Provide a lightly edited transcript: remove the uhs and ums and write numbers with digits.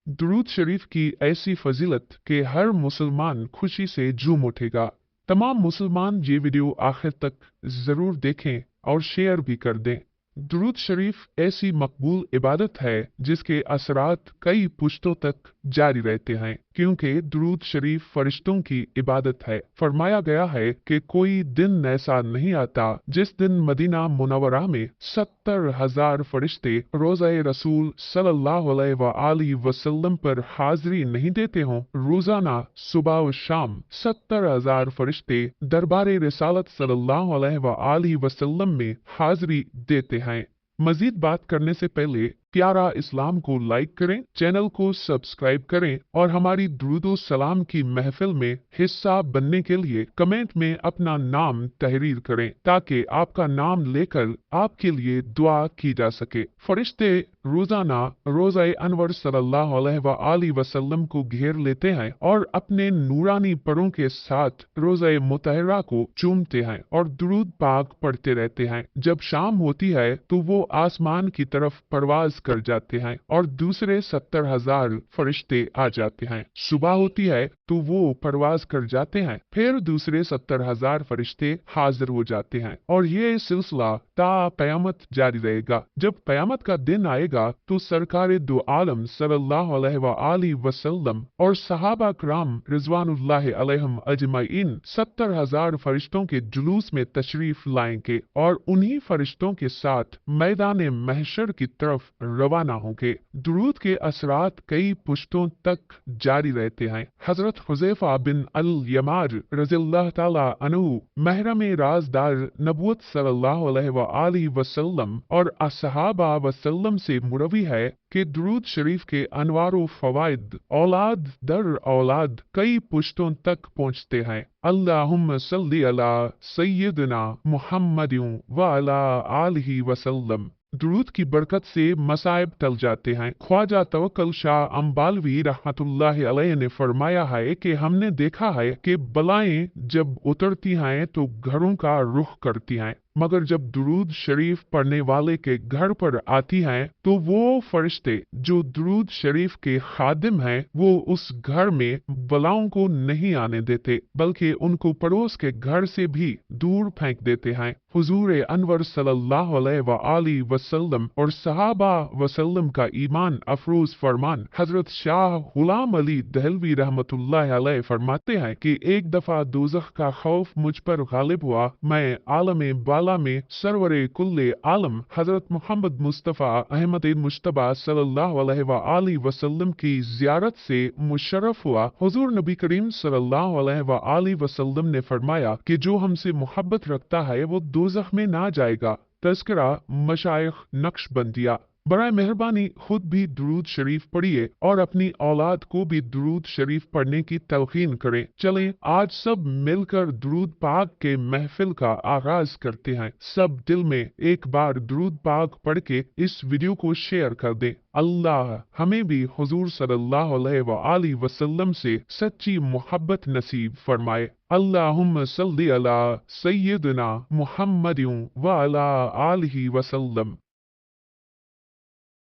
दुरूद शरीफ की ऐसी फजीलत कि हर मुसलमान खुशी से झूम उठेगा। तमाम मुसलमान ये वीडियो आखिर तक जरूर देखें और शेयर भी कर दें। दुरूद शरीफ ऐसी मकबूल इबादत है जिसके असरात कई पुश्तों तक जारी रहते हैं, क्योंकि दुरूद शरीफ फरिश्तों की इबादत है। फरमाया गया है कि कोई दिन ऐसा नहीं आता जिस दिन मदीना मुनव्वरा में 70,000 फरिश्ते रोज़ा रसूल सल्लल्लाहु अलैहि वसल्लम पर हाजिरी नहीं देते हों। रोजाना सुबह व शाम 70,000 फरिश्ते दरबार रिसालत सल्लल्लाहु अलैहि वसल्लम में हाजिरी देते हैं। मजीद बात करने से पहले प्यारा इस्लाम को लाइक करें, चैनल को सब्सक्राइब करें और हमारी दुरूदो सलाम की महफिल में हिस्सा बनने के लिए कमेंट में अपना नाम तहरीर करें, ताकि आपका नाम लेकर आपके लिए दुआ की जा सके। फरिश्ते रोजाना रोज़ा अनवर सल्लल्लाहु अलैहि वसल्लम को घेर लेते हैं और अपने नूरानी परों के साथ रोज़ा मुतहरा को चूमते हैं और दुरूद पाक पढ़ते रहते हैं। जब शाम होती है तो वो आसमान की तरफ परवाज कर जाते हैं और दूसरे 70,000 फरिश्ते आ जाते हैं। सुबह होती है तो वो परवाज कर जाते हैं, फिर दूसरे 70,000 फरिश्ते हाजिर हो जाते हैं और ये सिलसिला ता क़यामत जारी रहेगा। जब क़यामत का दिन आएगा तो सरकार दो आलम सल्लल्लाहु अलैहि वसल्लम और सहाबा कराम रिज़वानुल्लाहि अलैहिम अजमईन 70,000 फरिश्तों के जुलूस में तशरीफ लाएंगे और उन्हीं फरिश्तों के साथ मैदान महशर की तरफ रवाना होंगे। दुरूद के असरात कई पुश्तों तक जारी रहते हैं। हजरत हुज़ैफा बिन अल यमार रज़ियल्लाहु ताला अन्हु महरम राज़दार नबूवत सल्लल्लाहु अलैहि वसल्लम और असहाबा वसल्लम से मुरवी है कि दुरूद शरीफ के अनवार फवाइद औलाद दर औलाद कई पुश्तों तक पहुँचते हैं। अल्लाहुम्मा सल्ली अला सय्यदना मुहम्मदिन व अला आलिहि वसल्लम। दुरूद की बरकत से मसाइब टल जाते हैं। ख्वाजा तवक्कल शाह अंबालवी रहमतुल्लाहि अलैह ने फरमाया है कि हमने देखा है कि बलाएं जब उतरती हैं तो घरों का रुख करती हैं, मगर जब दुरूद शरीफ पढ़ने वाले के घर पर आती हैं तो वो फरिश्ते जो दुरूद शरीफ के खादिम हैं वो उस घर में बलाओं को नहीं आने देते, बल्कि उनको पड़ोस के घर से भी दूर फेंक देते हैं। हुजूर अनवर सल्लल्लाहु अलैहि वसल्लम और सहाबा वसल्लम का ईमान अफरोज फरमान हजरत शाह गुलाम अली दहलवी रहमतुल्लाहि अलैह फरमाते हैं कि एक दफा दोज़ख का खौफ मुझ पर गालिब हुआ। मैं आलमे बाला में सरवरे कुल्ले आलम हजरत मोहम्मद मुस्तफ़ा अहमद मुश्तबा सल्लल्लाहु अलैहि वसल्लम की ज़ियारत से मुशर्रफ हुआ। हुजूर नबी करीम सल्लल्लाहु अलैहि वसल्लम ने फरमाया कि जो हमसे मोहब्बत रखता है वो दोज़ख में ना जाएगा। तज़किरा मशाइख नक्शबंदिया। बराए मेहरबानी खुद भी दुरूद शरीफ पढ़िए और अपनी औलाद को भी दुरूद शरीफ पढ़ने की तलकीन करें। चलें आज सब मिलकर दुरूद पाक के महफिल का आगाज करते हैं। सब दिल में एक बार दुरूद पाक पढ़ के इस वीडियो को शेयर कर दें। अल्लाह हमें भी हुजूर सल्लल्लाहु अलैहि वसल्लम से सच्ची मोहब्बत नसीब फरमाए। अल्लाहुम्मा सल्ली अला सय्यदना मुहम्मदिन व अला आलिहि वसल्लम।